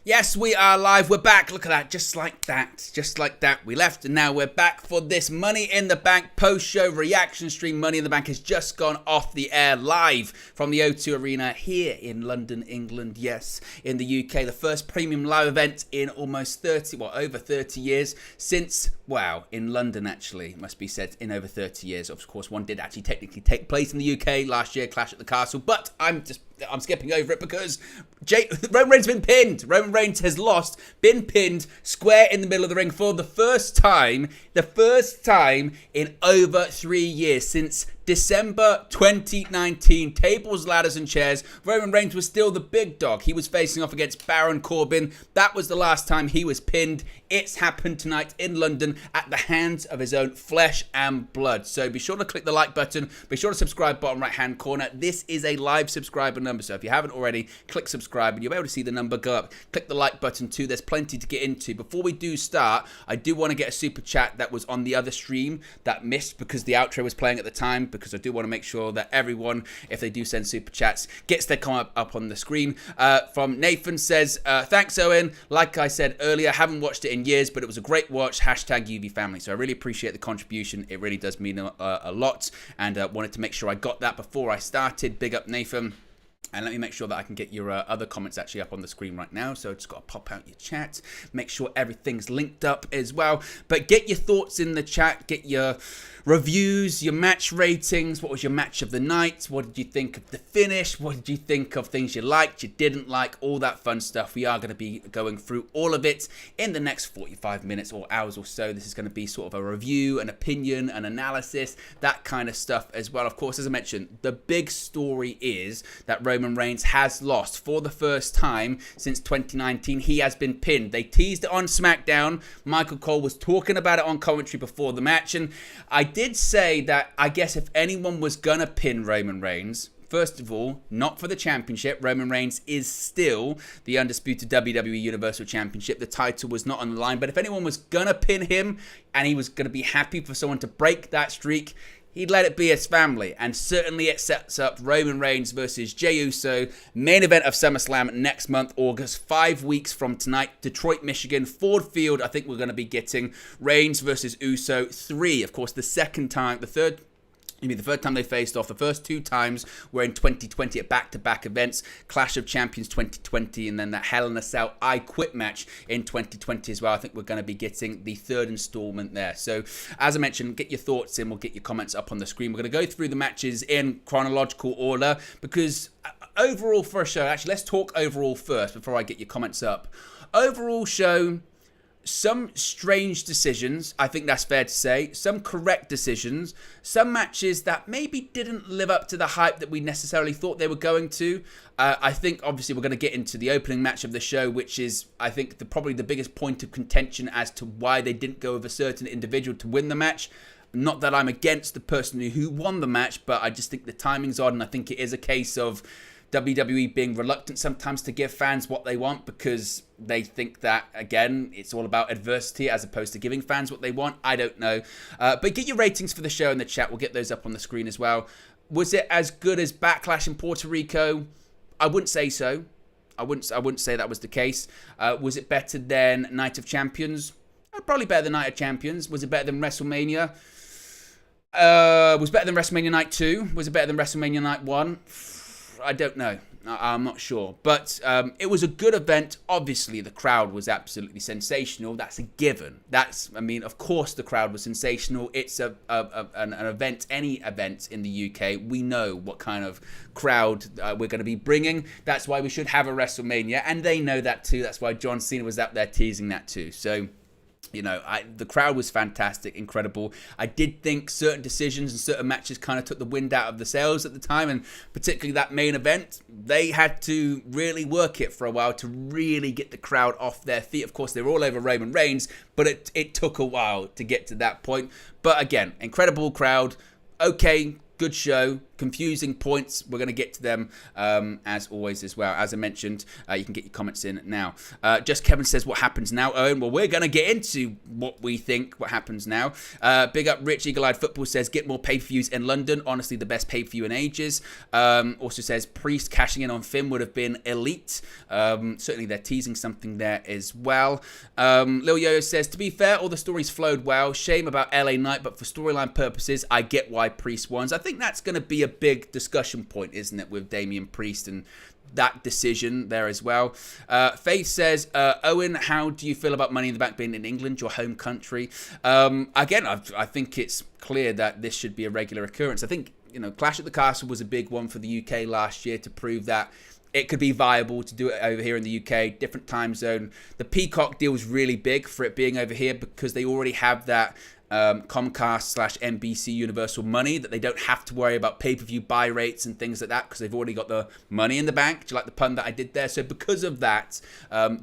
Yes, we are live. We're back. Look at that. Just like that. Just like that. We left and now we're back for this Money in the Bank post-show reaction stream. Money in the Bank has just gone off the air live from the O2 Arena here in London, England. Yes, in the UK. The first premium live event in almost over 30 years since, wow, in London actually, must be said, in over 30 years. Of course, one did actually technically take place in the UK last year, Clash at the Castle, but I'm skipping over it because Roman Reigns has been pinned. Roman Reigns has lost, been pinned square in the middle of the ring for the first time in over 3 years, since December 2019. Tables, ladders and chairs. Roman Reigns was still the big dog. He was facing off against Baron Corbin. That was the last time he was pinned. It's happened tonight in London at the hands of his own flesh and blood. So be sure to click the like button. Be sure to subscribe, bottom right hand corner. This is a live subscriber number, so if you haven't already, click subscribe and you'll be able to see the number go up. Click the like button too. There's plenty to get into. Before we do start, I do want to get a super chat that was on the other stream that missed because the outro was playing at the time, because I do want to make sure that everyone, if they do send super chats, gets their comment up on the screen. From Nathan says, thanks Owen. Like I said earlier, haven't watched it in years, but it was a great watch. Hashtag UV family. So I really appreciate the contribution. It really does mean a lot, and wanted to make sure I got that before I started. Big up Nathan. And let me make sure that I can get your other comments actually up on the screen right now. So just got to pop out your chat. Make sure everything's linked up as well. But get your thoughts in the chat. Get your reviews, your match ratings. What was your match of the night? What did you think of the finish? What did you think of things you liked, you didn't like? All that fun stuff. We are going to be going through all of it in the next 45 minutes or hours or so. This is going to be sort of a review, an opinion, an analysis, that kind of stuff as well. Of course, as I mentioned, the big story is that Roman Reigns has lost for the first time since 2019. He has been pinned. They teased it on SmackDown. Michael Cole was talking about it on commentary before the match, and I did say that I guess if anyone was gonna pin Roman Reigns, first of all, not for the championship. Roman Reigns is still the undisputed WWE Universal Championship. The title was not on the line, but if anyone was gonna pin him and he was gonna be happy for someone to break that streak, he'd let it be his family. And certainly it sets up Roman Reigns versus Jey Uso, main event of SummerSlam next month, August, 5 weeks from tonight. Detroit, Michigan, Ford Field. I think we're going to be getting Reigns versus Uso 3. Of course, the third time they faced off. The first two times were in 2020 at back-to-back events. Clash of Champions 2020, and then that Hell in a Cell I Quit match in 2020 as well. I think we're going to be getting the third installment there. So, as I mentioned, get your thoughts in. We'll get your comments up on the screen. We're going to go through the matches in chronological order because overall for a show, actually, let's talk overall first before I get your comments up. Overall show, some strange decisions, I think that's fair to say. Some correct decisions. Some matches that maybe didn't live up to the hype that we necessarily thought they were going to. I think, obviously, we're going to get into the opening match of the show, which is, I think, probably the biggest point of contention as to why they didn't go with a certain individual to win the match. Not that I'm against the person who won the match, but I just think the timing's odd, and I think it is a case of WWE being reluctant sometimes to give fans what they want because they think that, again, it's all about adversity as opposed to giving fans what they want. I don't know. But get your ratings for the show in the chat. We'll get those up on the screen as well. Was it as good as Backlash in Puerto Rico? I wouldn't say so. I wouldn't say that was the case. Was it better than Night of Champions? Probably better than Night of Champions. Was it better than WrestleMania? Was it better than WrestleMania Night 2? Was it better than WrestleMania Night 1? I don't know. I'm not sure. But it was a good event. Obviously, the crowd was absolutely sensational. That's a given. Of course the crowd was sensational. It's an event, any event in the UK. We know what kind of crowd we're going to be bringing. That's why we should have a WrestleMania. And they know that too. That's why John Cena was out there teasing that too. So, you know, the crowd was fantastic, incredible. I did think certain decisions and certain matches kind of took the wind out of the sails at the time, and particularly that main event, they had to really work it for a while to really get the crowd off their feet. Of course, they were all over Roman Reigns, but it took a while to get to that point. But again, incredible crowd. Okay, good show. confusing points, we're going to get to them as always as well. As I mentioned, you can get your comments in now. Just Kevin says, what happens now, Owen? Well, we're going to get into what we think, what happens now. Big up Rich Eagle-Eyed Football says, get more pay-per-views in London. Honestly, the best pay-per-view in ages. Also says, Priest cashing in on Finn would have been elite. Certainly they're teasing something there as well. Lil Yo says, to be fair, all the stories flowed well. Shame about LA Knight, but for storyline purposes, I get why Priest won. I think that's going to be a big discussion point, isn't it, with Damian Priest and that decision there as well. Faith says, Owen, how do you feel about Money in the Bank being in England, your home country? Again, I think it's clear that this should be a regular occurrence. I think, Clash at the Castle was a big one for the UK last year to prove that it could be viable to do it over here in the UK, different time zone. The Peacock deal was really big for it being over here because they already have that Comcast/NBC Universal money that they don't have to worry about pay-per-view buy rates and things like that because they've already got the money in the bank. Do you like the pun that I did there? So because of that,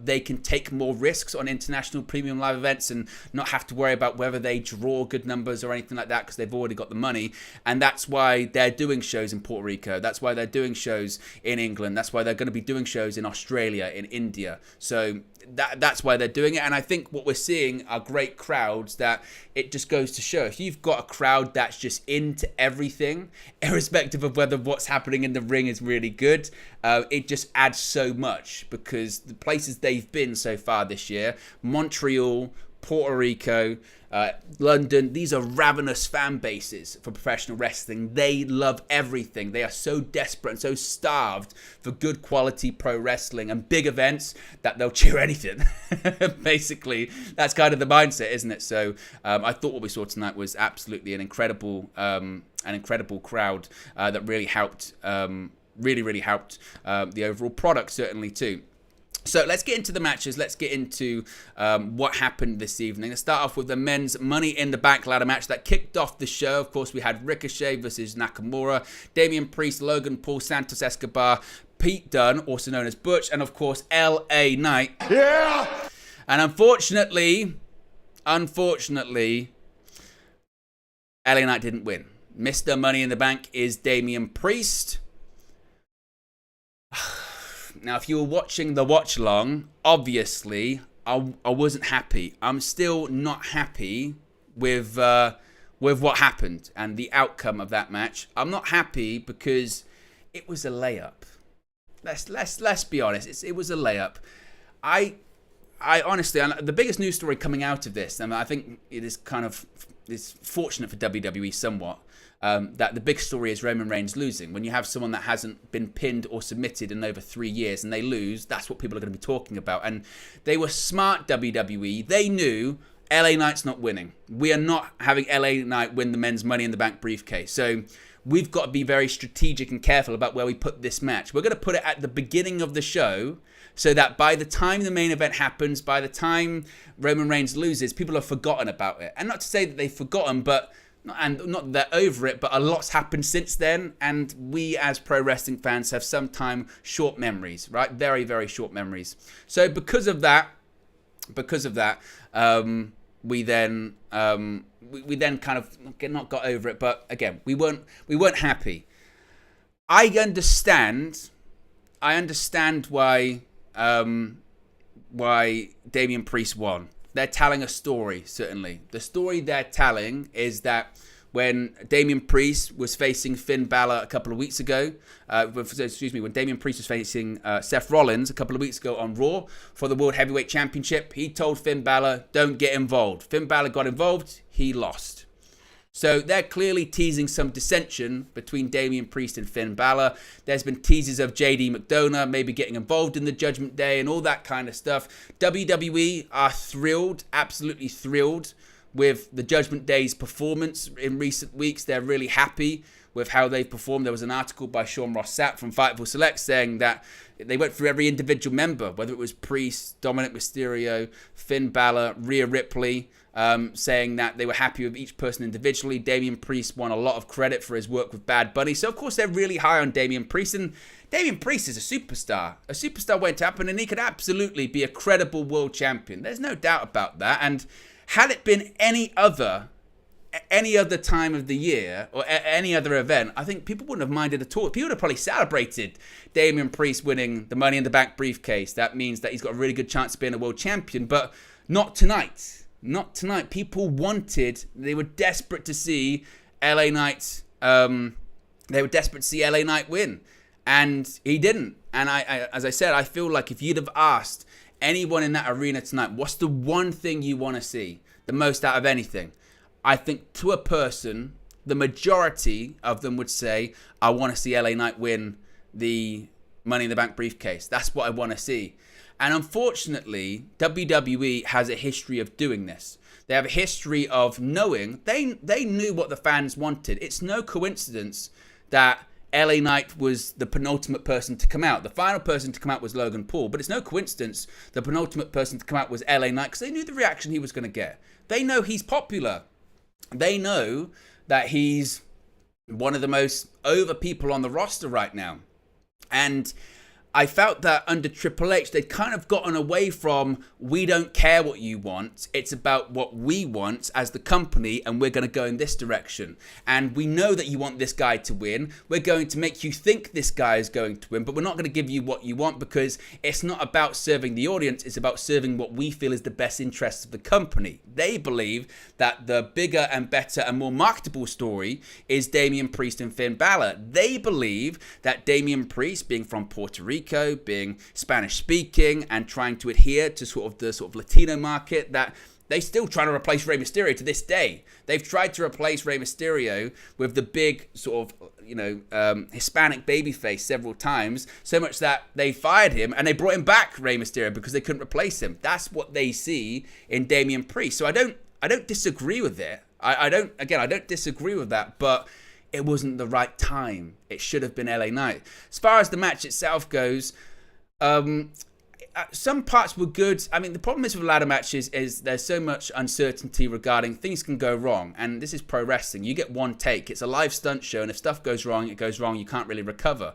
they can take more risks on international premium live events and not have to worry about whether they draw good numbers or anything like that because they've already got the money. And that's why they're doing shows in Puerto Rico. That's why they're doing shows in England. That's why they're going to be doing shows in Australia, in India. So that's why they're doing it. And I think what we're seeing are great crowds that it just goes to show. If you've got a crowd that's just into everything, irrespective of whether what's happening in the ring is really good, it just adds so much because the places they've been so far this year, Montreal, Puerto Rico, London, these are ravenous fan bases for professional wrestling. They love everything. They are so desperate and so starved for good quality pro wrestling and big events that they'll cheer anything. Basically, that's kind of the mindset, isn't it? So I thought what we saw tonight was absolutely an incredible crowd that really helped, really helped the overall product certainly too. So let's get into the matches. Let's get into what happened this evening. Let's start off with the men's Money in the Bank ladder match that kicked off the show. Of course, we had Ricochet versus Nakamura, Damian Priest, Logan Paul, Santos Escobar, Pete Dunne, also known as Butch, and of course, LA Knight. Yeah! And unfortunately, LA Knight didn't win. Mr. Money in the Bank is Damian Priest. Now, if you were watching the watch along, obviously, I wasn't happy. I'm still not happy with what happened and the outcome of that match. I'm not happy because it was a layup. Let's be honest. It was a layup. I honestly, the biggest news story coming out of this, and I think it is it's fortunate for WWE somewhat, that the big story is Roman Reigns losing. When you have someone that hasn't been pinned or submitted in over 3 years and they lose, that's what people are going to be talking about. And they were smart, WWE. They knew LA Knight's not winning. We are not having LA Knight win the men's Money in the Bank briefcase. So we've got to be very strategic and careful about where we put this match. We're going to put it at the beginning of the show so that by the time the main event happens, by the time Roman Reigns loses, people have forgotten about it. And not to say that they've forgotten, but not that they're over it, but a lot's happened since then, and we as pro wrestling fans have sometimes short memories, right? Very, very short memories. So because of that, we then kind of not got over it, but again, we weren't happy. I understand why Damian Priest won. They're telling a story, certainly. The story they're telling is that when Damian Priest was facing Finn Balor a couple of weeks ago, when Damian Priest was facing Seth Rollins a couple of weeks ago on Raw for the World Heavyweight Championship, he told Finn Balor, don't get involved. Finn Balor got involved, he lost. So they're clearly teasing some dissension between Damian Priest and Finn Balor. There's been teases of JD McDonough maybe getting involved in the Judgment Day and all that kind of stuff. WWE are thrilled, absolutely thrilled with the Judgment Day's performance in recent weeks. They're really happy with how they've performed. There was an article by Sean Ross Sapp from Fightful Select saying that they went through every individual member, whether it was Priest, Dominik Mysterio, Finn Balor, Rhea Ripley, saying that they were happy with each person individually. Damian Priest won a lot of credit for his work with Bad Bunny. So, of course, they're really high on Damian Priest. And Damian Priest is a superstar. A superstar went to happen, and he could absolutely be a credible world champion. There's no doubt about that. And had it been any other any other time of the year or any other event, I think people wouldn't have minded at all. People would have probably celebrated Damian Priest winning the Money in the Bank briefcase. That means that he's got a really good chance of being a world champion, but not tonight. Not tonight. People they were desperate to see LA Knight. They were desperate to see LA Knight win, and he didn't. And I, as I said, I feel like if you'd have asked anyone in that arena tonight, what's the one thing you want to see the most out of anything? I think to a person, the majority of them would say, I want to see LA Knight win the Money in the Bank briefcase. That's what I want to see. And unfortunately, WWE has a history of doing this. They have a history of knowing, they knew what the fans wanted. It's no coincidence that LA Knight was the penultimate person to come out. The final person to come out was Logan Paul, but it's no coincidence the penultimate person to come out was LA Knight because they knew the reaction he was going to get. They know he's popular. They know that he's one of the most over people on the roster right now. And I felt that under Triple H, they'd kind of gotten away from, we don't care what you want. It's about what we want as the company, and we're going to go in this direction. And we know that you want this guy to win. We're going to make you think this guy is going to win, but we're not going to give you what you want because it's not about serving the audience. It's about serving what we feel is the best interests of the company. They believe that the bigger and better and more marketable story is Damian Priest and Finn Balor. They believe that Damian Priest, being from Puerto Rico, being Spanish speaking and trying to adhere to the Latino market, that they still trying to replace Rey Mysterio to this day. They've tried to replace Rey Mysterio with the big Hispanic babyface several times, so much that they fired him and they brought him back, Rey Mysterio, because they couldn't replace him. That's what they see in Damian Priest. So I don't disagree with it. I don't disagree with that, but it wasn't the right time. It should have been LA Knight. As far as the match itself goes, some parts were good. I mean, the problem is with ladder matches is there's so much uncertainty regarding things can go wrong. And this is pro wrestling. You get one take. It's a live stunt show. And if stuff goes wrong, it goes wrong. You can't really recover.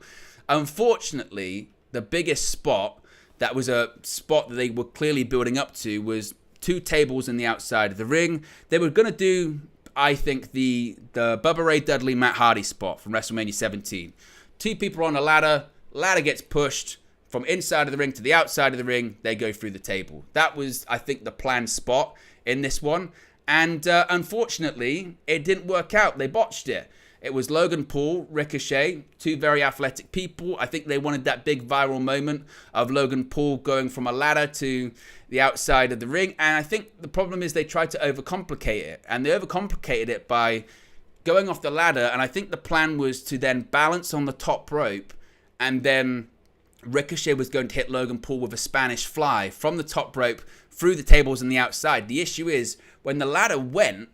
Unfortunately, the biggest spot, that was a spot that they were clearly building up to, was two tables in the outside of the ring. They were going to do, I think, the Bubba Ray Dudley Matt Hardy spot from WrestleMania 17. Two people on a ladder gets pushed from inside of the ring to the outside of the ring. They go through the table. That was, I think, the planned spot in this one. And unfortunately, it didn't work out. They botched it. It was Logan Paul, Ricochet, two very athletic people. I think they wanted that big viral moment of Logan Paul going from a ladder to the outside of the ring. And I think the problem is they tried to overcomplicate it. And they overcomplicated it by going off the ladder. And I think the plan was to then balance on the top rope. And then Ricochet was going to hit Logan Paul with a Spanish fly from the top rope through the tables on the outside. The issue is, when the ladder went,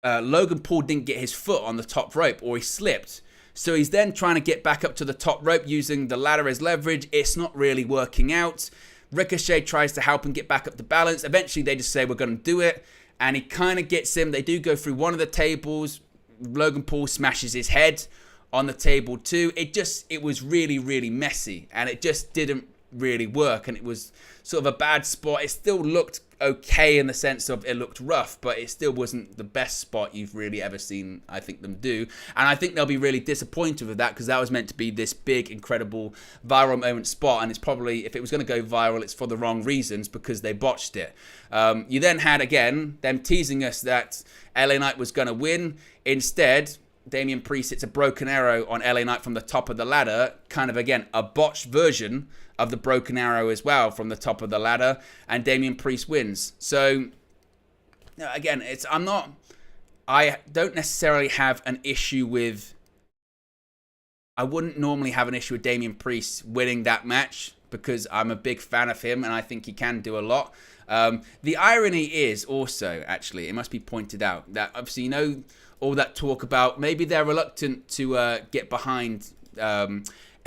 Logan Paul didn't get his foot on the top rope, or he slipped. So he's then trying to get back up to the top rope using the ladder as leverage. It's not really working out. Ricochet tries to help him get back up to balance. Eventually, they just say, we're going to do it. And he kind of gets him. They do go through one of the tables. Logan Paul smashes his head on the table too. It was really, really messy. And it just didn't really work. And it was sort of a bad spot. It still looked okay in the sense of it looked rough, but it still wasn't the best spot you've really ever seen, I think, them do. And I think they'll be really disappointed with that, because that was meant to be this big, incredible viral moment spot, and it's probably, if it was going to go viral, it's for the wrong reasons, because they botched it. You then had, again, them teasing us that LA Knight was going to win. Instead, Damian Priest hits a broken arrow on LA Knight from the top of the ladder, kind of, again, a botched version of the broken arrow as well from the top of the ladder, and Damian Priest wins. So, again, I don't necessarily have an issue with, I wouldn't normally have an issue with Damian Priest winning that match, because I'm a big fan of him and I think he can do a lot. The irony is also, actually, it must be pointed out, that obviously, all that talk about maybe they're reluctant to get behind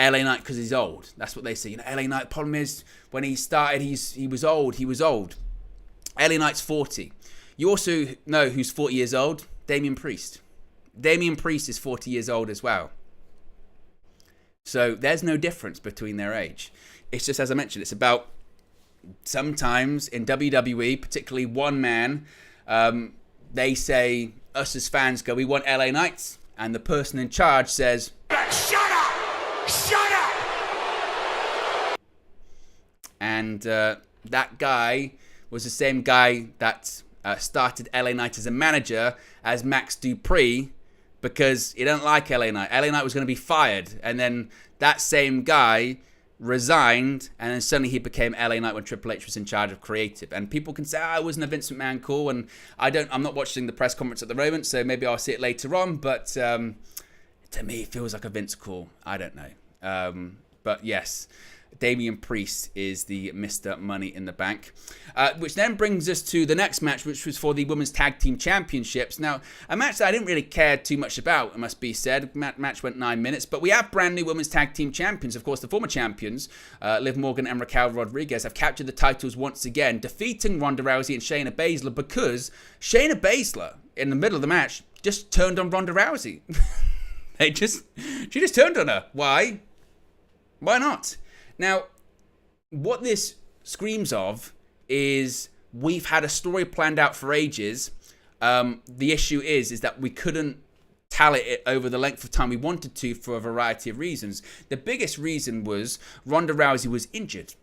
LA Knight because he's old. That's what they say. LA Knight, the problem is, when he started, he was old. LA Knight's 40. You also know who's 40 years old? Damian Priest. Damian Priest is 40 years old as well. So there's no difference between their age. It's just, as I mentioned, it's about, sometimes in WWE, particularly one man, they say, us as fans go, we want LA Knights. And the person in charge says, shut up! Shut up! And that guy was the same guy that started LA Knight as a manager as Max Dupree, because he didn't like LA Knight. LA Knight was going to be fired. And then that same guy resigned, and then suddenly he became LA Knight when Triple H was in charge of creative. And people can say, I wasn't a Vince McMahon call, and I'm not watching the press conference at the moment, so maybe I'll see it later on, but to me it feels like a Vince call. I don't know. But yes, Damian Priest is the Mr. Money in the Bank. Which then brings us to the next match, which was for the Women's Tag Team Championships. Now, a match that I didn't really care too much about, it must be said. Match went 9 minutes, but we have brand new Women's Tag Team Champions. Of course, the former champions, Liv Morgan and Raquel Rodriguez, have captured the titles once again, defeating Ronda Rousey and Shayna Baszler, because Shayna Baszler, in the middle of the match, just turned on Ronda Rousey. She just turned on her. Why? Why not? Now, what this screams of is we've had a story planned out for ages. The issue is that we couldn't tally it over the length of time we wanted to for a variety of reasons. The biggest reason was Ronda Rousey was injured,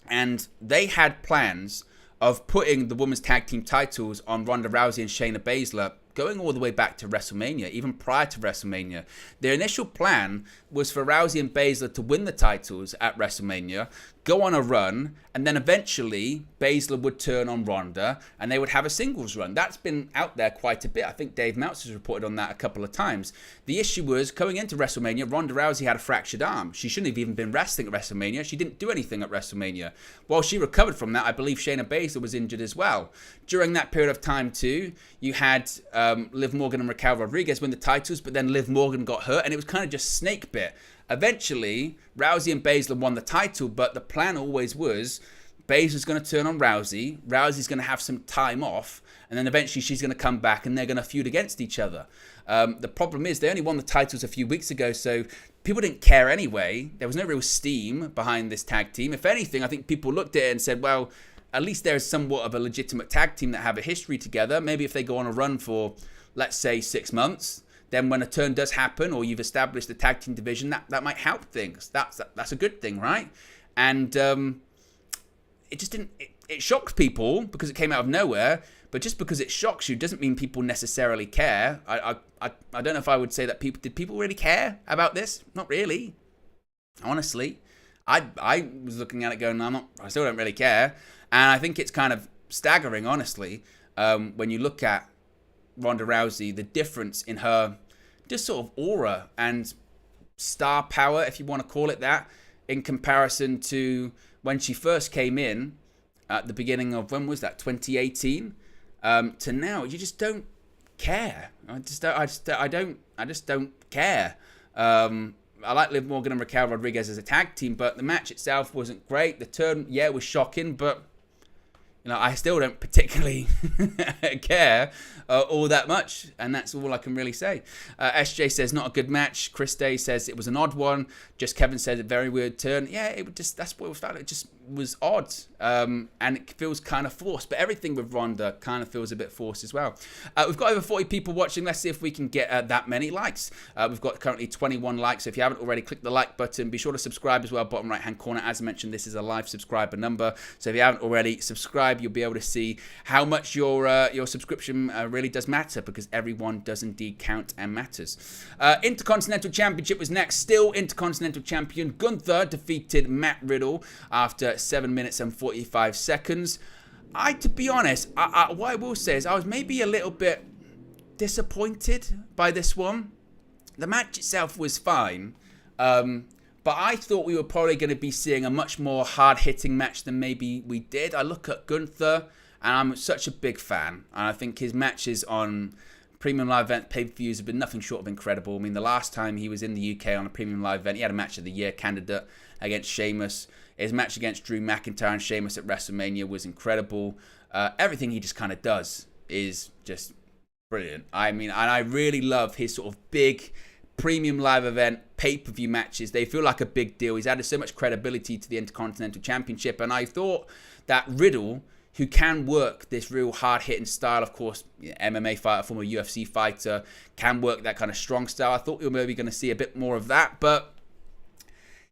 and they had plans of putting the Women's Tag Team titles on Ronda Rousey and Shayna Baszler going all the way back to WrestleMania, even prior to WrestleMania. Their initial plan was for Rousey and Baszler to win the titles at WrestleMania, go on a run, and then eventually Baszler would turn on Ronda and they would have a singles run. That's been out there quite a bit. I think Dave Meltzer's reported on that a couple of times. The issue was, going into WrestleMania, Ronda Rousey had a fractured arm. She shouldn't have even been wrestling at WrestleMania. She didn't do anything at WrestleMania. While she recovered from that, I believe Shayna Baszler was injured as well. During that period of time too, you had Liv Morgan and Raquel Rodriguez win the titles, but then Liv Morgan got hurt and it was kind of just snake bit. Eventually, Rousey and Baszler won the title, but the plan always was Baszler's going to turn on Rousey, Rousey's going to have some time off, and then eventually she's going to come back and they're going to feud against each other. The problem is they only won the titles a few weeks ago, so people didn't care anyway. There was no real steam behind this tag team. If anything, I think people looked at it and said, well, at least there's somewhat of a legitimate tag team that have a history together. Maybe if they go on a run for, let's say, 6 months, then when a turn does happen or you've established the tag team division, that might help things. That's a good thing, right? And it just didn't. It shocked people because it came out of nowhere. But just because it shocks you doesn't mean people necessarily care. I don't know if I would say that did people really care about this? Not really. Honestly, I was looking at it going, I still don't really care. And I think it's kind of staggering, honestly, when you look at Ronda Rousey, the difference in her just sort of aura and star power, if you want to call it that, in comparison to when she first came in at the beginning of, when was that, 2018, to now. You just don't care. I just don't care. I like Liv Morgan and Raquel Rodriguez as a tag team, but the match itself wasn't great. The turn, yeah, was shocking, but I still don't particularly care all that much, and that's all I can really say. SJ says, not a good match. Chris Day says it was an odd one. Just Kevin said a very weird turn. Yeah, that's what it felt. It just was odd, and it feels kind of forced. But everything with Ronda kind of feels a bit forced as well. We've got over 40 people watching. Let's see if we can get that many likes. We've got currently 21 likes. So if you haven't already, click the like button. Be sure to subscribe as well, bottom right-hand corner. As I mentioned, this is a live subscriber number. So if you haven't already, subscribe. You'll be able to see how much your subscription really does matter, because everyone does indeed count and matters. Intercontinental Championship was next. Still Intercontinental Champion Gunther defeated Matt Riddle after 7 minutes and 45 seconds. To be honest, what I will say is I was maybe a little bit disappointed by this one. The match itself was fine, but I thought we were probably going to be seeing a much more hard-hitting match than maybe we did. I look at Gunther, and I'm such a big fan. And I think his matches on Premium Live Event pay-per-views have been nothing short of incredible. I mean, the last time he was in the UK on a Premium Live Event, he had a Match of the Year candidate against Sheamus. His match against Drew McIntyre and Sheamus at WrestleMania was incredible. Everything he just kind of does is just brilliant. I mean, and I really love his sort of big Premium Live Event pay-per-view matches. They feel like a big deal. He's added so much credibility to the Intercontinental Championship, and I thought that Riddle who can work this real hard-hitting style. Of course, MMA fighter, former UFC fighter, can work that kind of strong style. I thought we were maybe going to see a bit more of that, but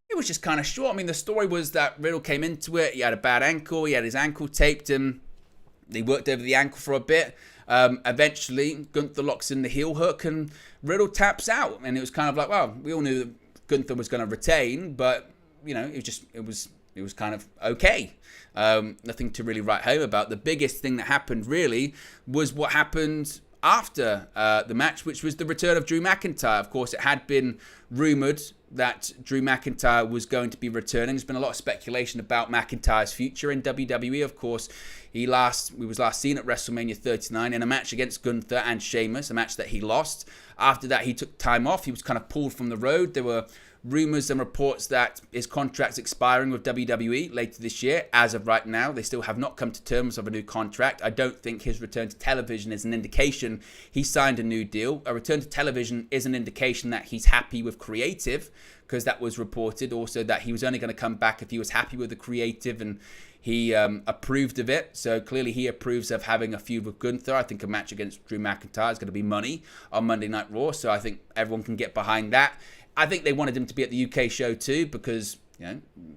it was just kind of short. I mean, the story was that Riddle came into it. He had a bad ankle. He had his ankle taped, and they worked over the ankle for a bit. Eventually, Gunther locks in the heel hook, and Riddle taps out. And it was kind of like, well, we all knew that Gunther was going to retain, but it was kind of okay. Nothing to really write home about. The biggest thing that happened really was what happened after the match, which was the return of Drew McIntyre. Of course, it had been rumored that Drew McIntyre was going to be returning. There's been a lot of speculation about McIntyre's future in WWE. Of course, he was last seen at WrestleMania 39 in a match against Gunther and Sheamus, a match that he lost. After that, he took time off. He was kind of pulled from the road. There were rumors and reports that his contract's expiring with WWE later this year. As of right now, they still have not come to terms of a new contract. I don't think his return to television is an indication he signed a new deal. A return to television is an indication that he's happy with creative, because that was reported also that he was only going to come back if he was happy with the creative and he approved of it. So clearly he approves of having a feud with Gunther. I think a match against Drew McIntyre is going to be money on Monday Night Raw, so I think everyone can get behind that. I think they wanted him to be at the UK show too, because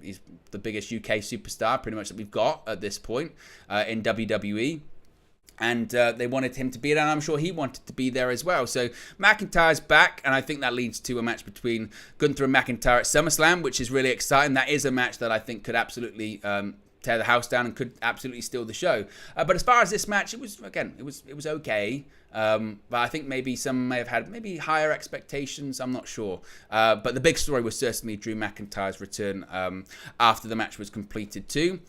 he's the biggest UK superstar pretty much that we've got at this point in WWE. And they wanted him to be there, and I'm sure he wanted to be there as well. So McIntyre's back, and I think that leads to a match between Gunther and McIntyre at SummerSlam, which is really exciting. That is a match that I think could absolutely tear the house down and could absolutely steal the show. But as far as this match, it was okay. But I think maybe some may have had maybe higher expectations. I'm not sure. But the big story was certainly Drew McIntyre's return after the match was completed too.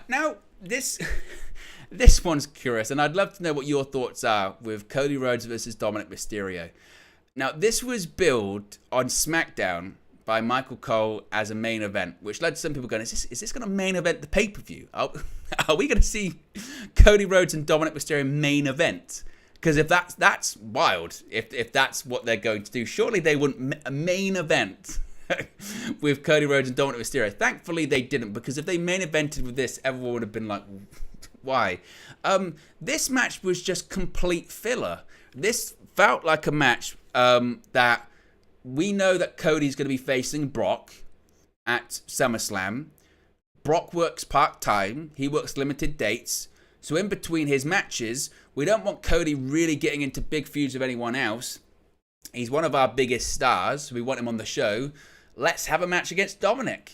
Now, this one's curious, and I'd love to know what your thoughts are with Cody Rhodes versus Dominik Mysterio. Now, this was billed on SmackDown by Michael Cole as a main event, which led to some people going, is this going to main event the pay-per-view? Are we going to see Cody Rhodes and Dominik Mysterio main event? Because if that's wild, if that's what they're going to do, surely they wouldn't main event with Cody Rhodes and Dominik Mysterio. Thankfully, they didn't, because if they main evented with this, everyone would have been like, why? This match was just complete filler. This felt like a match that we know that Cody's going to be facing Brock at SummerSlam. Brock works part-time. He works limited dates. So in between his matches, we don't want Cody really getting into big feuds with anyone else. He's one of our biggest stars. We want him on the show. Let's have a match against Dominik.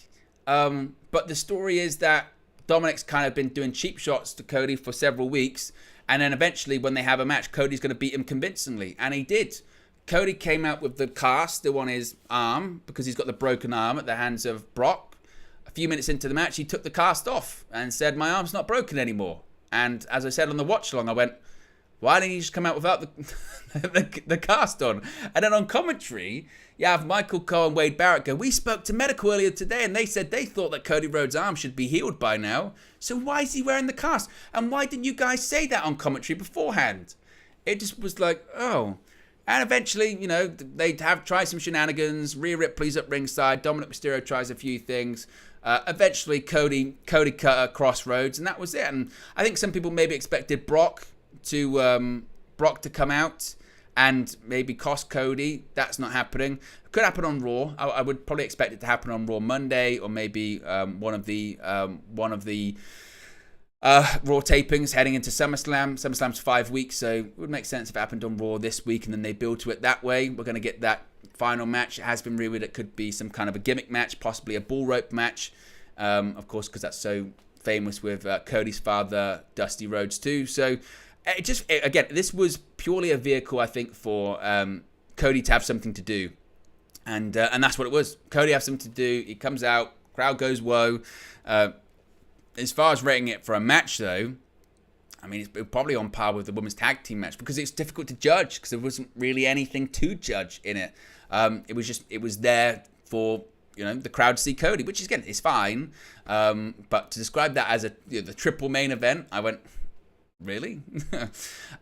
But the story is that Dominik's kind of been doing cheap shots to Cody for several weeks. And then eventually when they have a match, Cody's going to beat him convincingly. And he did. Cody came out with the cast still on his arm because he's got the broken arm at the hands of Brock. A few minutes into the match, he took the cast off and said, my arm's not broken anymore. And as I said on the watch along, I went, why didn't he just come out without the cast on? And then on commentary, you have Michael Cole and Wade Barrett go, we spoke to medical earlier today and they said they thought that Cody Rhodes' arm should be healed by now. So why is he wearing the cast? And why didn't you guys say that on commentary beforehand? It just was like, oh. And eventually, they have tried some shenanigans. Rhea Ripley's at ringside. Dominik Mysterio tries a few things. Eventually, Cody cut a crossroads, and that was it. And I think some people maybe expected Brock to come out and maybe cost Cody. That's not happening. It could happen on Raw. I would probably expect it to happen on Raw Monday, or maybe one of the Raw tapings heading into SummerSlam. SummerSlam's 5 weeks, so it would make sense if it happened on Raw this week and then they build to it that way. We're going to get that final match. It has been rumored it could be some kind of a gimmick match, possibly a bull rope match, of course, because that's so famous with Cody's father, Dusty Rhodes, too. So, again, this was purely a vehicle, I think, for Cody to have something to do. And that's what it was. Cody has something to do. He comes out, crowd goes, whoa. As far as rating it for a match, though, I mean, it's probably on par with the women's tag team match because it's difficult to judge because there wasn't really anything to judge in it. It was there for, the crowd to see Cody, which again is fine. But to describe that as the triple main event, I went, really?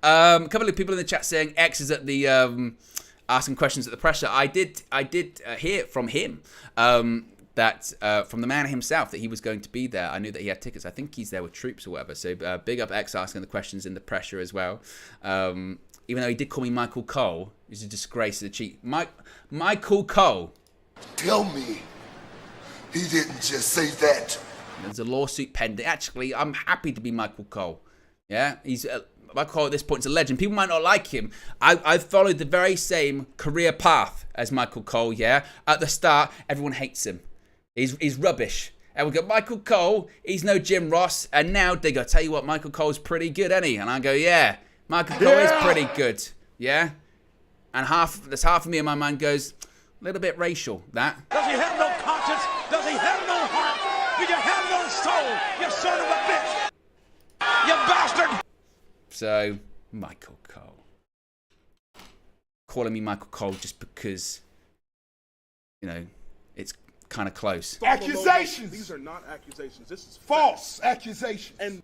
A couple of people in the chat saying X is at the asking questions at the pressure. I did hear from him. that from the man himself that he was going to be there. I knew that he had tickets. I think he's there with troops or whatever. So big up X asking the questions in the pressure as well. Even though he did call me Michael Cole, he's a disgrace to the cheat. Michael Cole. Tell me, he didn't just say that. There's a lawsuit pending. Actually, I'm happy to be Michael Cole. Yeah, he's Michael Cole at this point is a legend. People might not like him. I've followed the very same career path as Michael Cole. Yeah, at the start, everyone hates him. He's rubbish. And we go, Michael Cole, he's no Jim Ross. And now they go, tell you what, Michael Cole's pretty good, isn't he? And I go, yeah, Michael Cole is pretty good. Yeah? And there's half of me and my mind goes, a little bit racial, that. Does he have no conscience? Does he have no heart? Do you have no soul, you son of a bitch? You bastard! So, Michael Cole. Calling me Michael Cole just because, you know, it's kind of close. Accusations! These are not accusations. This is False accusations. And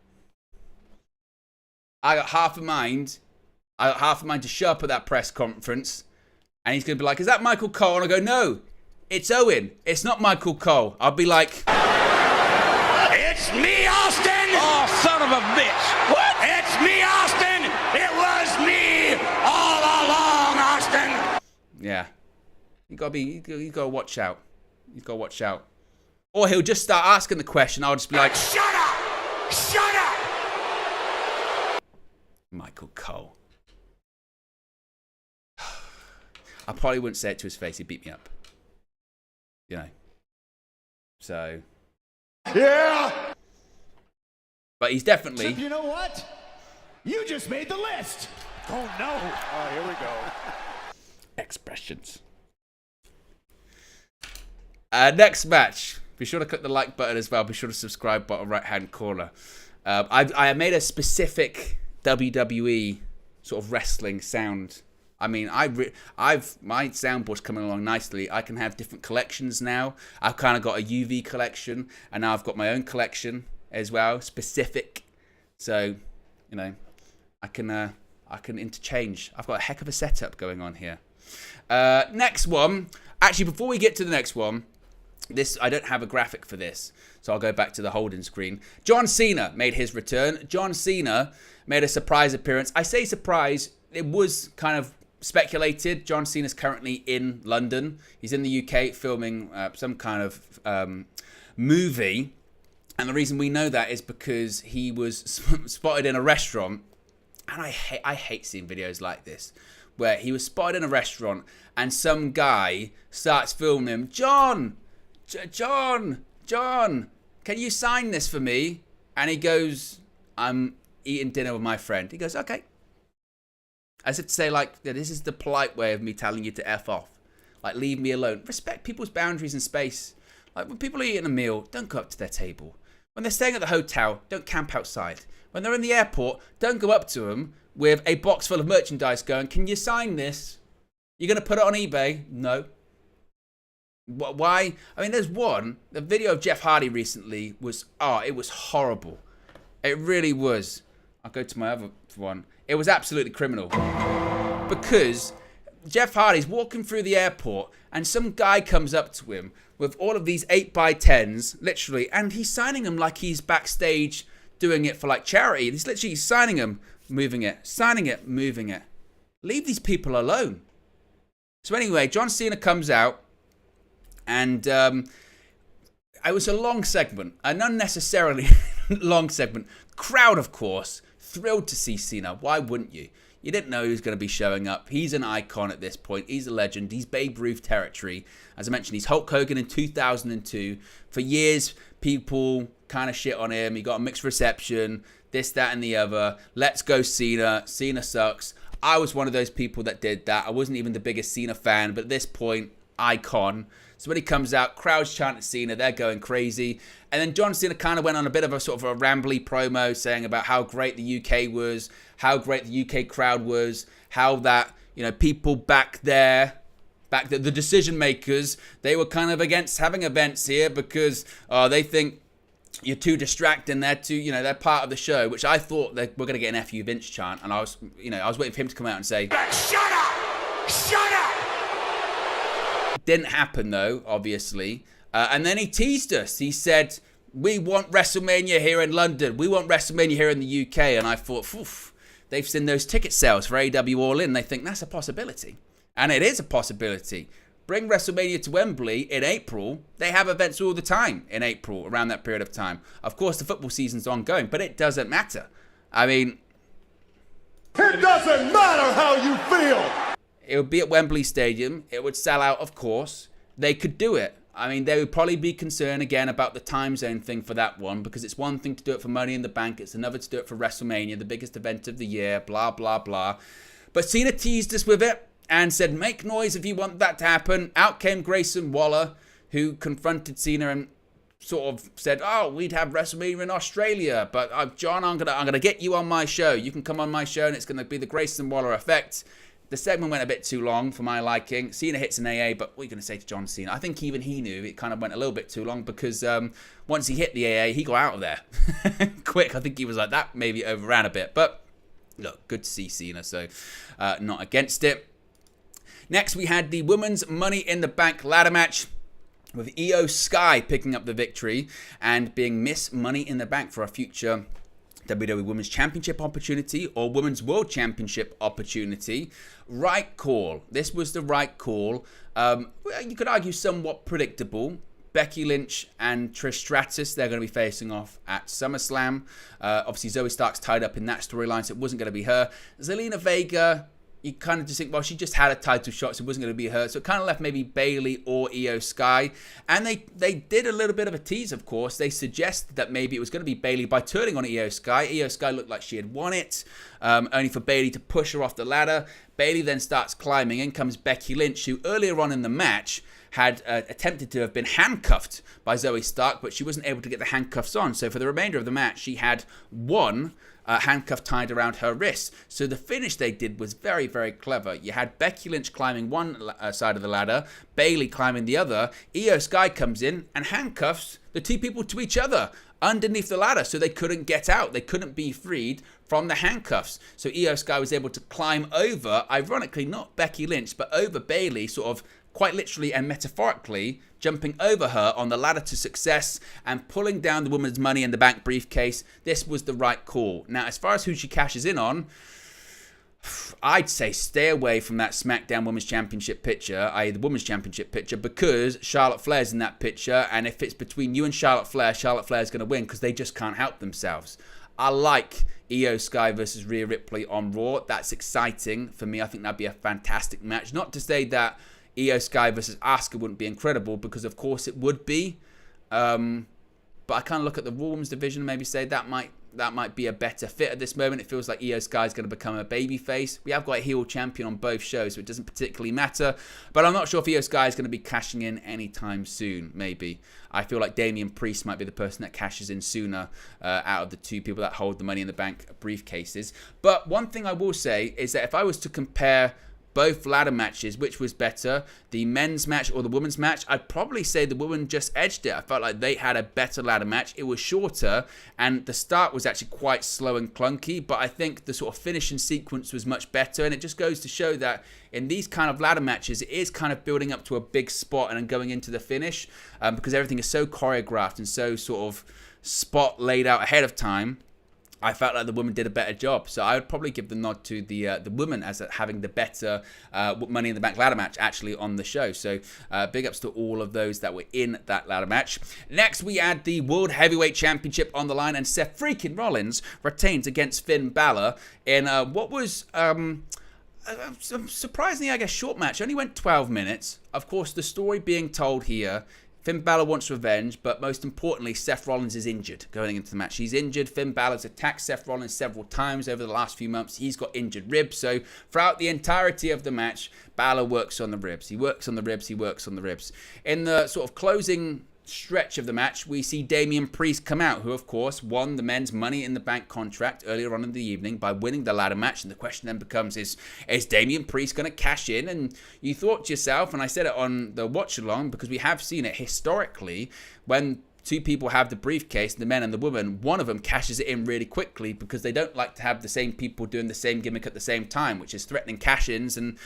I got half a mind to show up at that press conference, and he's going to be like, is that Michael Cole? And I go, no, it's Owen. It's not Michael Cole. I'll be like, it's me, Austin! Oh, son of a bitch! What? It's me, Austin! It was me all along, Austin! yeah. You gotta watch out. You gotta watch out. Or he'll just start asking the question. I'll just be like, Shut up! Shut up! Michael Cole. I probably wouldn't say it to his face. He'd beat me up. You know. So. Yeah! But he's definitely. You know what? You just made the list. Oh, no. Oh, here we go. Expressions. Next match. Be sure to click the like button as well. Be sure to subscribe, bottom right hand corner. I made a specific WWE sort of wrestling sound. I mean, my soundboard's coming along nicely. I can have different collections now. I've kind of got a UV collection, and now I've got my own collection as well, specific. So, you know, I can interchange. I've got a heck of a setup going on here. Next one. Actually, before we get to the next one, I don't have a graphic for this, so I'll go back to the holding screen. John Cena made his return. John Cena made a surprise appearance. I say surprise. It was kind of speculated. John Cena's currently in London. He's in the UK filming some kind of movie. And the reason we know that is because he was spotted in a restaurant. And I hate seeing videos like this, where he was spotted in a restaurant and some guy starts filming him. John, can you sign this for me? And he goes, I'm eating dinner with my friend. He goes, okay. As if to say, like, this is the polite way of me telling you to F off. Like, leave me alone. Respect people's boundaries and space. Like, when people are eating a meal, don't go up to their table. When they're staying at the hotel, don't camp outside. When they're in the airport, don't go up to them with a box full of merchandise going, can you sign this? You're going to put it on eBay? No. Why? I mean, there's the video of Jeff Hardy recently was, it was horrible. It really was. I'll go to my other one. It was absolutely criminal. Because Jeff Hardy's walking through the airport and some guy comes up to him with all of these 8x10s, literally, and he's signing them like he's backstage doing it for like charity. He's literally signing them, moving it, signing it, moving it. Leave these people alone. So anyway, John Cena comes out, and it was a long segment, an unnecessarily long segment. Crowd, of course, thrilled to see Cena. Why wouldn't you? You didn't know he was going to be showing up. He's an icon at this point. He's a legend. He's Babe Ruth territory. As I mentioned, he's Hulk Hogan in 2002. For years, people kind of shit on him. He got a mixed reception, this, that, and the other. Let's go Cena. Cena sucks. I was one of those people that did that. I wasn't even the biggest Cena fan, but at this point, icon. So when he comes out, crowds chanting Cena. They're going crazy. And then John Cena kind of went on a bit of a sort of a rambly promo saying about how great the UK was, how great the UK crowd was, how that, you know, people back there, the decision makers, they were kind of against having events here because they think you're too distracting. They're too, you know, they're part of the show, which I thought they were going to get an FU Vince chant. And I was waiting for him to come out and say, Shut up! Shut up! Didn't happen though, obviously. And then he teased us. He said, we want WrestleMania here in London. We want WrestleMania here in the UK. And I thought, they've seen those ticket sales for AEW All In. They think that's a possibility. And it is a possibility. Bring WrestleMania to Wembley in April. They have events all the time in April, around that period of time. Of course, the football season's ongoing, but it doesn't matter. I mean, It doesn't matter how you feel. it would be at Wembley Stadium. It would sell out, of course. They could do it. I mean, they would probably be concerned again about the time zone thing for that one, because it's one thing to do it for Money in the Bank. It's another to do it for WrestleMania, the biggest event of the year, blah, blah, blah. But Cena teased us with it and said, make noise if you want that to happen. Out came Grayson Waller, who confronted Cena and sort of said, oh, we'd have WrestleMania in Australia, but John, I'm gonna get you on my show. You can come on my show, and it's going to be the Grayson Waller effect. The segment went a bit too long for my liking. Cena hits an AA, but what are you going to say to John Cena? I think even he knew it kind of went a little bit too long, because once he hit the AA, he got out of there quick. I think he was like, that maybe overran a bit. But look, good to see Cena, so not against it. Next, we had the Women's Money in the Bank ladder match, with Iyo Sky picking up the victory and being Miss Money in the Bank for a future WWE Women's Championship opportunity or Women's World Championship opportunity. Right call. This was the right call. You could argue somewhat predictable. Becky Lynch and Trish Stratus, they're going to be facing off at SummerSlam. Obviously, Zoey Stark's tied up in that storyline, so it wasn't going to be her. Zelina Vega, you kind of just think, well, she just had a title shot, so it wasn't going to be her. So it kind of left maybe Bayley or Iyo Sky. And they did a little bit of a tease, of course. They suggested that maybe it was going to be Bayley by turning on Iyo Sky. Iyo Sky looked like she had won it, only for Bayley to push her off the ladder. Bayley then starts climbing. In comes Becky Lynch, who earlier on in the match had attempted to have been handcuffed by Zoey Stark, but she wasn't able to get the handcuffs on. So for the remainder of the match, she had one handcuff tied around her wrist. So the finish they did was very, very clever. You had Becky Lynch climbing one side of the ladder, Bayley climbing the other. Iyo Sky comes in and handcuffs the two people to each other underneath the ladder, so they couldn't get out. They couldn't be freed from the handcuffs. So Iyo Sky was able to climb over, ironically, not Becky Lynch, but over Bayley, sort of quite literally and metaphorically, jumping over her on the ladder to success and pulling down the Women's Money in the Bank briefcase. This was the right call. Now, as far as who she cashes in on, I'd say stay away from that SmackDown Women's Championship picture, i.e. the Women's Championship picture, because Charlotte Flair's in that picture, and if it's between you and Charlotte Flair's going to win, because they just can't help themselves. I like Iyo Sky versus Rhea Ripley on Raw. That's exciting for me. I think that'd be a fantastic match. Not to say that Iyo Sky versus Asuka wouldn't be incredible, because of course it would be. But I kind of look at the Raw Women's division and maybe say that might be a better fit at this moment. It feels like Iyo Sky is going to become a babyface. We have got a heel champion on both shows, so it doesn't particularly matter. But I'm not sure if Iyo Sky is going to be cashing in anytime soon, maybe. I feel like Damian Priest might be the person that cashes in sooner out of the two people that hold the Money in the Bank briefcases. But one thing I will say is that if I was to compare both ladder matches, which was better, the men's match or the women's match, I'd probably say the women just edged it. I felt like they had a better ladder match. It was shorter, and the start was actually quite slow and clunky, but I think the sort of finishing sequence was much better, and it just goes to show that in these kind of ladder matches, it is kind of building up to a big spot and then going into the finish, because everything is so choreographed and so sort of spot laid out ahead of time. I felt like the women did a better job. So I would probably give the nod to the women as having the better Money in the Bank ladder match actually on the show. So big ups to all of those that were in that ladder match. Next, we had the World Heavyweight Championship on the line, and Seth freaking Rollins retains against Finn Balor in what was surprisingly, I guess, short match. Only went 12 minutes. Of course, the story being told here, Finn Balor wants revenge, but most importantly, Seth Rollins is injured going into the match. He's injured. Finn Balor's attacked Seth Rollins several times over the last few months. He's got injured ribs. So throughout the entirety of the match, Balor works on the ribs. He works on the ribs. He works on the ribs. In the sort of closing stretch of the match, we see Damian Priest come out, who of course won the men's Money in the Bank contract earlier on in the evening by winning the ladder match. And the question then becomes, is Damian Priest going to cash in? And you thought to yourself, and I said it on the watch along, because we have seen it historically, when two people have the briefcase, the men and the woman, one of them cashes it in really quickly, because they don't like to have the same people doing the same gimmick at the same time, which is threatening cash-ins and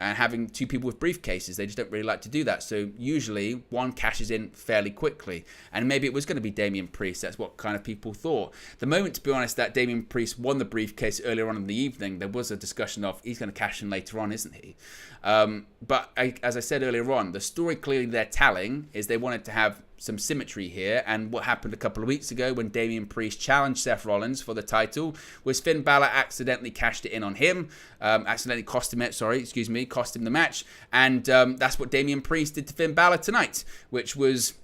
And having two people with briefcases, they just don't really like to do that. So usually one cashes in fairly quickly. And maybe it was going to be Damian Priest. That's what kind of people thought. The moment, to be honest, that Damian Priest won the briefcase earlier on in the evening, there was a discussion of he's going to cash in later on, isn't he? As I said earlier on, the story clearly they're telling is they wanted to have some symmetry here, and what happened a couple of weeks ago when Damian Priest challenged Seth Rollins for the title was Finn Balor accidentally cashed it in on him, cost him the match, and that's what Damian Priest did to Finn Balor tonight, which was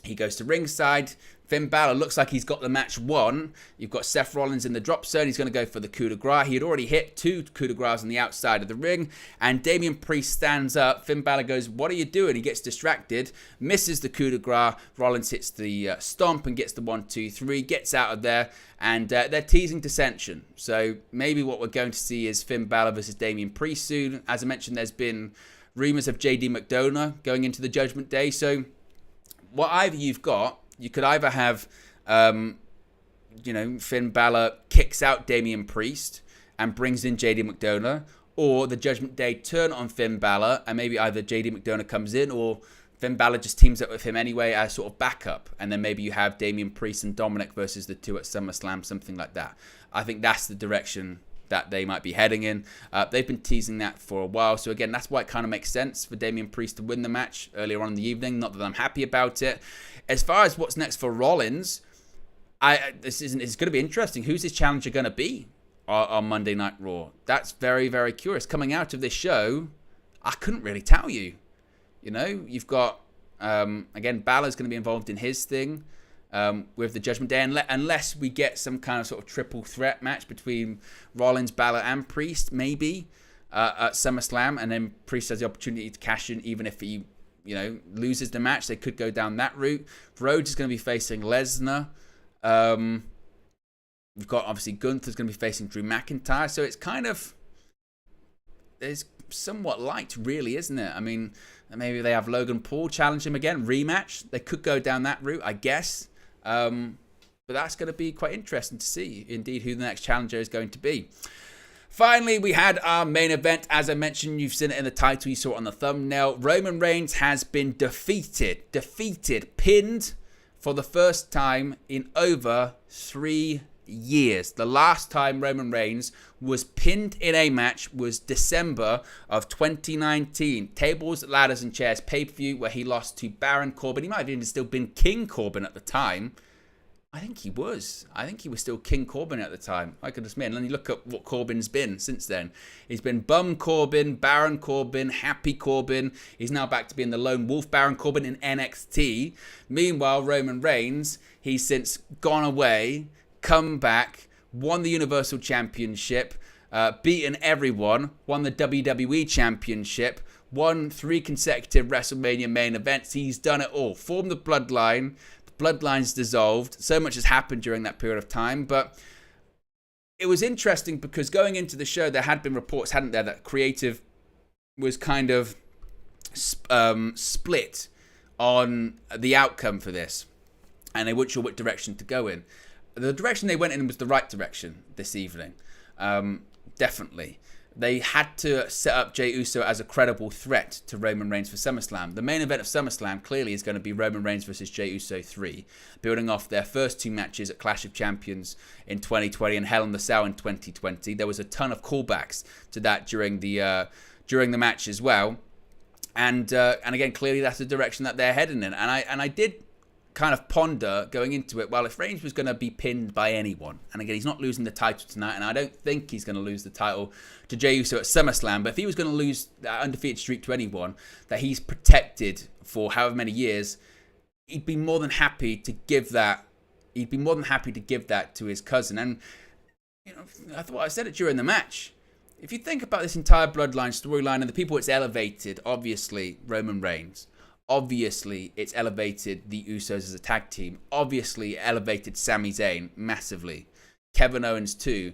he goes to ringside. Finn Balor looks like he's got the match won. You've got Seth Rollins in the drop zone. He's going to go for the coup de grace. He had already hit 2 coup de grace on the outside of the ring. And Damian Priest stands up. Finn Balor goes, "What are you doing?" He gets distracted, misses the coup de grace. Rollins hits the stomp and gets the 1, 2, 3, gets out of there. And they're teasing dissension. So maybe what we're going to see is Finn Balor versus Damian Priest soon. As I mentioned, there's been rumors of JD McDonough going into the Judgment Day. So what either you've got, you could either have, Finn Balor kicks out Damian Priest and brings in JD McDonough, or the Judgment Day turn on Finn Balor and maybe either JD McDonough comes in or Finn Balor just teams up with him anyway as sort of backup. And then maybe you have Damian Priest and Dominik versus the two at SummerSlam, something like that. I think that's the direction that they might be heading in. They've been teasing that for a while. So again, that's why it kind of makes sense for Damian Priest to win the match earlier on in the evening. Not that I'm happy about it. As far as what's next for Rollins, it's going to be interesting. Who's his challenger going to be on Monday Night Raw? That's very, very curious. Coming out of this show, I couldn't really tell you. You've got, again, Balor's going to be involved in his thing with the Judgment Day, unless we get some kind of sort of triple threat match between Rollins, Balor, and Priest, maybe, at SummerSlam, and then Priest has the opportunity to cash in even if he loses the match. They could go down that route. Rhodes is going to be facing Lesnar. We've got, obviously, Gunther's going to be facing Drew McIntyre. So it's kind of, it's somewhat light, really, isn't it? I mean, maybe they have Logan Paul challenge him again, rematch. They could go down that route, I guess. But that's going to be quite interesting to see, indeed, who the next challenger is going to be. Finally, we had our main event. As I mentioned, you've seen it in the title, you saw it on the thumbnail. Roman Reigns has been defeated, pinned for the first time in over 3 years. The last time Roman Reigns was pinned in a match was December of 2019. Tables, Ladders and Chairs pay-per-view where he lost to Baron Corbin. He might have even still been King Corbin at the time. I think he was still King Corbin at the time. My goodness me. And then you look at what Corbin's been since then. He's been Bum Corbin, Baron Corbin, Happy Corbin. He's now back to being the Lone Wolf Baron Corbin in NXT. Meanwhile, Roman Reigns, he's since gone away, come back, won the Universal Championship, beaten everyone, won the WWE Championship, won 3 consecutive WrestleMania main events. He's done it all. Formed the Bloodline. Bloodline's dissolved. So much has happened during that period of time, but it was interesting because going into the show, there had been reports, hadn't there, that creative was kind of split on the outcome for this, and they weren't sure what direction to go in. The direction they went in was the right direction this evening. Definitely. They had to set up Jey Uso as a credible threat to Roman Reigns for SummerSlam. The main event of SummerSlam clearly is going to be Roman Reigns versus Jey Uso 3, building off their first 2 matches at Clash of Champions in 2020 and Hell in the Cell in 2020. There was a ton of callbacks to that during the match as well, and again, clearly that's the direction that they're heading in. And I did kind of ponder going into it, well, if Reigns was going to be pinned by anyone, and again, he's not losing the title tonight, and I don't think he's going to lose the title to Jey Uso at SummerSlam, but if he was going to lose that undefeated streak to anyone that he's protected for however many years, he'd be more than happy to give that. He'd be more than happy to give that to his cousin. And I said it during the match. If you think about this entire Bloodline storyline and the people it's elevated, obviously Roman Reigns. Obviously, it's elevated the Usos as a tag team. Obviously, it elevated Sami Zayn massively. Kevin Owens too.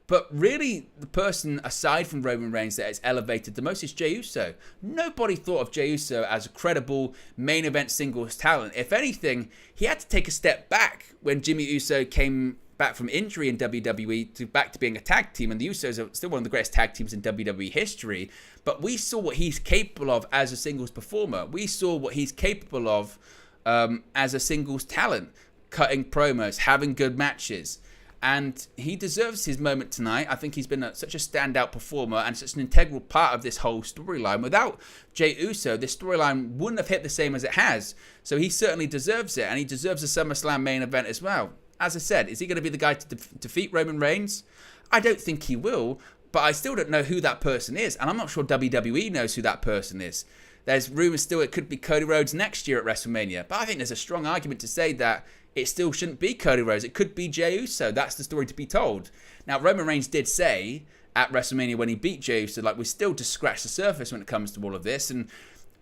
But really, the person aside from Roman Reigns that has elevated the most is Jey Uso. Nobody thought of Jey Uso as a credible main event singles talent. If anything, he had to take a step back when Jimmy Uso came back from injury in WWE to back to being a tag team, and the Usos are still one of the greatest tag teams in WWE history. But we saw what he's capable of as a singles performer. We saw what he's capable of as a singles talent, cutting promos, having good matches. And he deserves his moment tonight. I think he's been such a standout performer and such an integral part of this whole storyline. Without Jey Uso, this storyline wouldn't have hit the same as it has. So he certainly deserves it, and he deserves a SummerSlam main event as well. As I said, is he going to be the guy to defeat Roman Reigns? I don't think he will, but I still don't know who that person is, and I'm not sure WWE knows who that person is. There's rumours still it could be Cody Rhodes next year at WrestleMania, but I think there's a strong argument to say that it still shouldn't be Cody Rhodes. It could be Jey Uso. That's the story to be told. Now, Roman Reigns did say at WrestleMania when he beat Jey Uso, like, we still just scratch the surface when it comes to all of this, and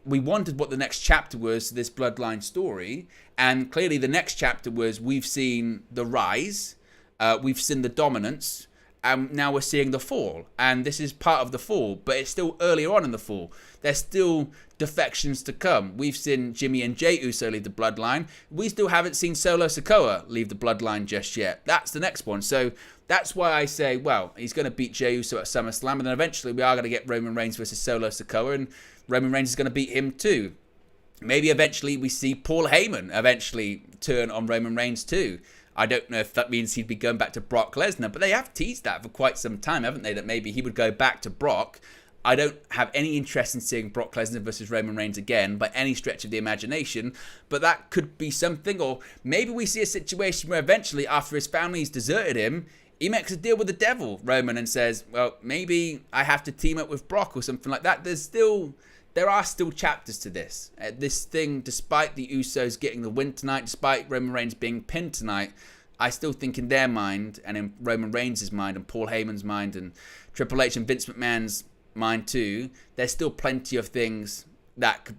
we wondered what the next chapter was to this Bloodline story, and clearly the next chapter was we've seen the rise, we've seen the dominance, and now we're seeing the fall, and this is part of the fall, but it's still earlier on in the fall. There's still defections to come. We've seen Jimmy and Jey Uso leave the Bloodline. We still haven't seen Solo Sikoa leave the Bloodline just yet. That's the next one. So that's why I say, well, he's going to beat Jey Uso at SummerSlam, and then eventually we are going to get Roman Reigns versus Solo Sikoa, and Roman Reigns is going to beat him too. Maybe eventually we see Paul Heyman eventually turn on Roman Reigns too. I don't know if that means he'd be going back to Brock Lesnar, but they have teased that for quite some time, haven't they? That maybe he would go back to Brock. I don't have any interest in seeing Brock Lesnar versus Roman Reigns again by any stretch of the imagination, but that could be something. Or maybe we see a situation where eventually, after his family's deserted him, he makes a deal with the devil, Roman, and says, well, maybe I have to team up with Brock or something like that. There are still chapters to this. This thing, despite the Usos getting the win tonight, despite Roman Reigns being pinned tonight, I still think in their mind, and in Roman Reigns' mind, and Paul Heyman's mind, and Triple H and Vince McMahon's mind too, there's still plenty of things that could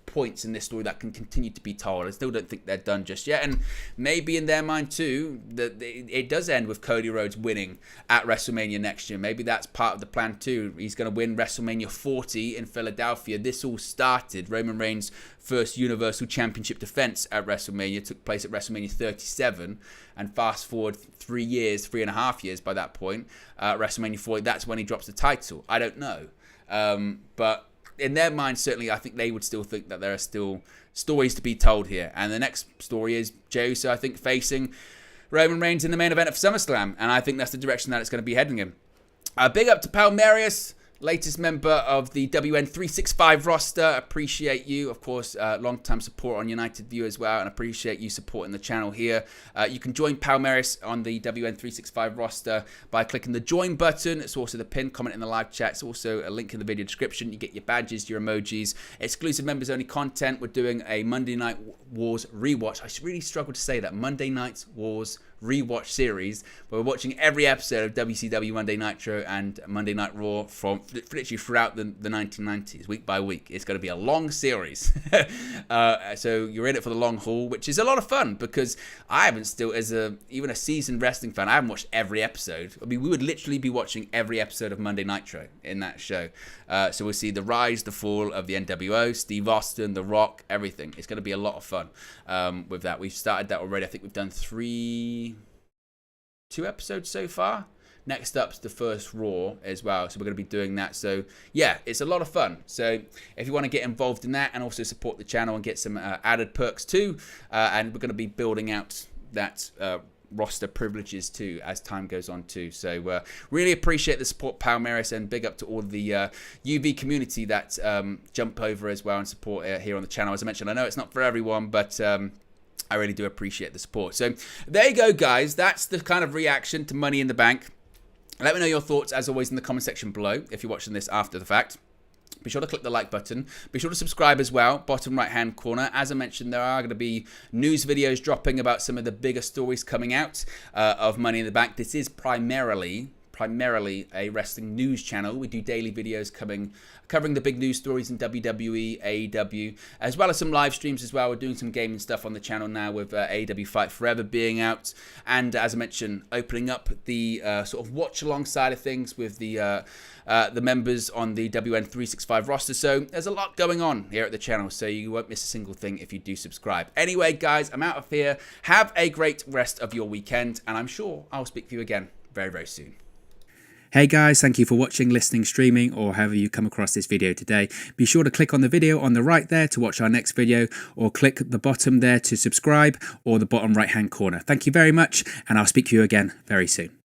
points in this story that can continue to be told. I still don't think they're done just yet, and maybe in their mind too that it does end with Cody Rhodes winning at WrestleMania next year. Maybe that's part of the plan too. He's going to win WrestleMania 40 in Philadelphia. This all started Roman Reigns' first Universal Championship defense at WrestleMania took place at WrestleMania 37, and fast forward 3.5 years by that point, WrestleMania 40, that's when he drops the title. I don't know, but in their mind, certainly, I think they would still think that there are still stories to be told here. And the next story is Jey Uso, I think, facing Roman Reigns in the main event of SummerSlam. And I think that's the direction that it's going to be heading in. Big up to Palmerius, latest member of the WN365 roster. Appreciate you. Of course, long-time support on United View as well. And appreciate you supporting the channel here. You can join Palmerius on the WN365 roster by clicking the join button. It's also the pinned comment in the live chat. It's also a link in the video description. You get your badges, your emojis, exclusive members-only content. We're doing a Monday Night Wars rewatch. I really struggle to say that. Monday Night Wars rewatch series where we're watching every episode of WCW Monday Nitro and Monday Night Raw from literally throughout the 1990s, week by week. It's going to be a long series. So you're in it for the long haul, which is a lot of fun because I haven't still, even a seasoned wrestling fan, I haven't watched every episode. I mean, we would literally be watching every episode of Monday Nitro in that show. So we'll see the rise, the fall of the NWO, Steve Austin, The Rock, everything. It's going to be a lot of fun with that. We've started that already. I think we've done 2 episodes so far. Next up's the first Raw as well, so we're going to be doing that. So yeah, it's a lot of fun. So if you want to get involved in that and also support the channel and get some added perks too, and we're going to be building out that roster privileges too as time goes on too. So really appreciate the support, Palmerius, and big up to all the UV community that jump over as well and support here on the channel. As I mentioned, I know it's not for everyone, but I really do appreciate the support. So there you go, guys. That's the kind of reaction to Money in the Bank. Let me know your thoughts, as always, in the comment section below if you're watching this after the fact. Be sure to click the like button. Be sure to subscribe as well, bottom right-hand corner. As I mentioned, there are going to be news videos dropping about some of the bigger stories coming out of Money in the Bank. This is primarily primarily a wrestling news channel. We do daily videos covering the big news stories in WWE, AEW, as well as some live streams as well. We're doing some gaming stuff on the channel now with AEW Fight Forever being out. And as I mentioned, opening up the sort of watch along side of things with the members on the WN365 roster. So there's a lot going on here at the channel, so you won't miss a single thing if you do subscribe. Anyway, guys, I'm out of here. Have a great rest of your weekend, and I'm sure I'll speak to you again very, very soon. Hey guys, thank you for watching, listening, streaming, or however you come across this video today. Be sure to click on the video on the right there to watch our next video, or click the bottom there to subscribe, or the bottom right hand corner. Thank you very much, and I'll speak to you again very soon.